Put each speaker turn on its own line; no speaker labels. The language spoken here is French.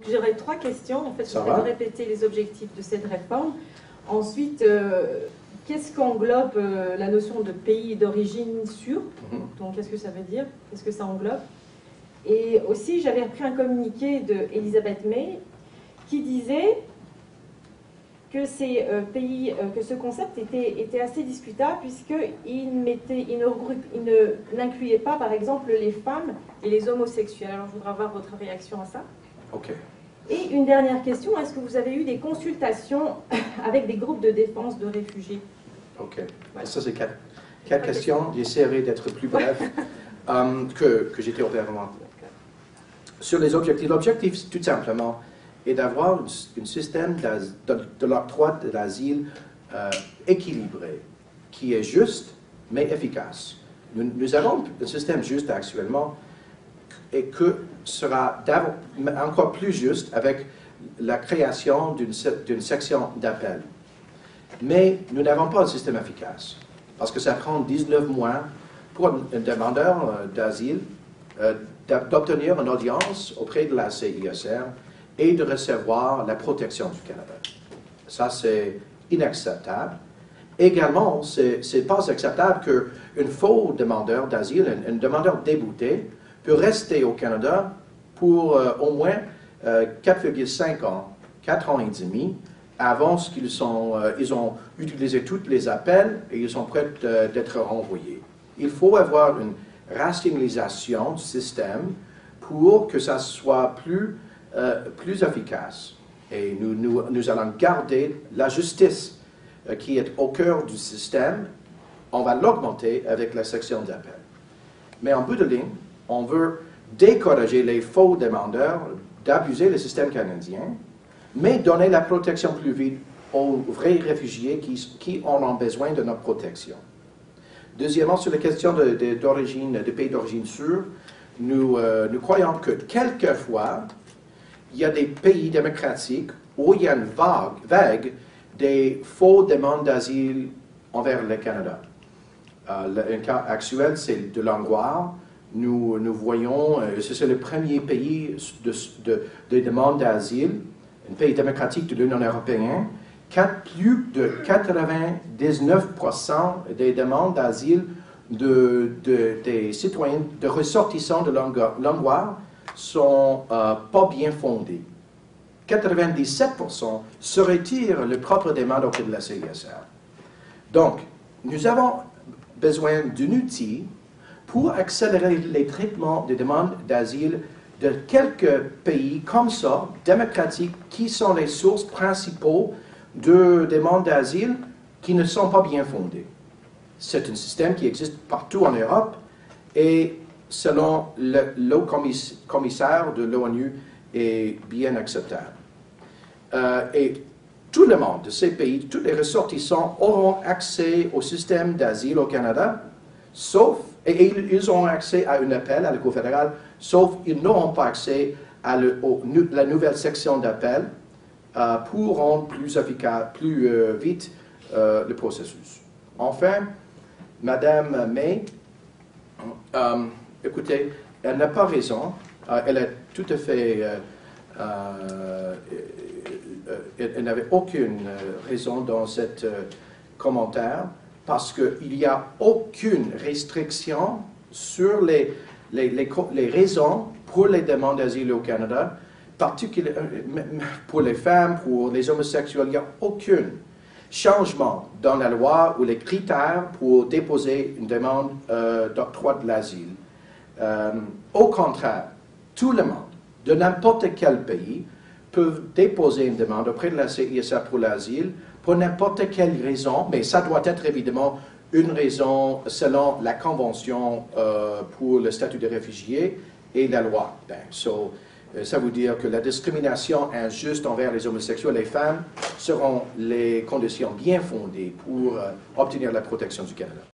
J'aurais trois questions. En fait, je vais répéter les objectifs de cette réforme. Ensuite, qu'est-ce qu'englobe la notion de pays d'origine sûre? Donc, qu'est-ce que ça veut dire? Qu'est-ce que ça englobe? Et aussi, j'avais repris un communiqué d'Elizabeth May qui disait que que ce concept était assez discutable puisqu'il n'incluait pas, par exemple, les femmes et les homosexuels. Alors, je voudrais avoir votre réaction à ça.
Ok.
Et une dernière question, est-ce que vous avez eu des consultations avec des groupes de défense de réfugiés?
Ok. Voilà. Ça, c'est quatre questions. J'essaierai d'être plus bref que j'étais auparavant. Sur les objectifs, l'objectif, tout simplement, est d'avoir un système de l'octroi de l'asile équilibré, qui est juste, mais efficace. Nous avons un système juste actuellement, et que sera encore plus juste avec la création d'une section d'appel. Mais nous n'avons pas un système efficace, parce que ça prend 19 mois pour un demandeur d'asile d'obtenir une audience auprès de la CISR et de recevoir la protection du Canada. Ça, c'est inacceptable. Également, ce n'est pas acceptable qu'un faux demandeur d'asile, un demandeur débouté, peut rester au Canada pour au moins 4,5 ans, 4 ans et demi, avant qu'ils ont utilisé tous les appels et ils sont prêts d'être renvoyés. Il faut avoir une rationalisation du système pour que ça soit plus efficace. Et nous allons garder la justice qui est au cœur du système. On va l'augmenter avec la section d'appel. Mais en bout de ligne, on veut décourager les faux demandeurs d'abuser le système canadien, mais donner la protection plus vite aux vrais réfugiés qui en ont besoin de notre protection. Deuxièmement, sur la question de pays d'origine sûre, nous croyons que quelquefois, il y a des pays démocratiques où il y a une vague des faux demandes d'asile envers le Canada. Un cas actuel, c'est de l'Angoire. Nous voyons, c'est le premier pays de demande d'asile, un pays démocratique de l'Union européenne. Plus de 99% des demandes d'asile des citoyens, de ressortissants de l'Angoire sont pas bien fondées. 97% se retirent leur propre demande auprès de la CISR. Donc, nous avons besoin d'un outil pour accélérer les traitements des demandes d'asile de quelques pays comme ça, démocratiques, qui sont les sources principales de demandes d'asile qui ne sont pas bien fondées. C'est un système qui existe partout en Europe et selon le commissaire de l'ONU est bien acceptable. Et tout le monde de ces pays, tous les ressortissants auront accès au système d'asile au Canada, et ils auront accès à un appel à la Cour fédérale, sauf qu'ils n'auront pas accès à la nouvelle section d'appel pour rendre plus efficace, plus vite le processus. Enfin, Madame May, écoutez, elle n'a pas raison, elle a tout à fait, elle n'avait aucune raison dans cet commentaire, parce qu'il n'y a aucune restriction sur les raisons pour les demandes d'asile au Canada, particulièrement pour les femmes, pour les homosexuels. Il n'y a aucun changement dans la loi ou les critères pour déposer une demande d'octroi de l'asile. Au contraire, tout le monde, de n'importe quel pays, peut déposer une demande auprès de la CISR pour l'asile pour n'importe quelle raison, mais ça doit être évidemment une raison selon la Convention pour le statut de réfugié et la loi. Ça veut dire que la discrimination injuste envers les homosexuels et les femmes seront les conditions bien fondées pour obtenir la protection du Canada.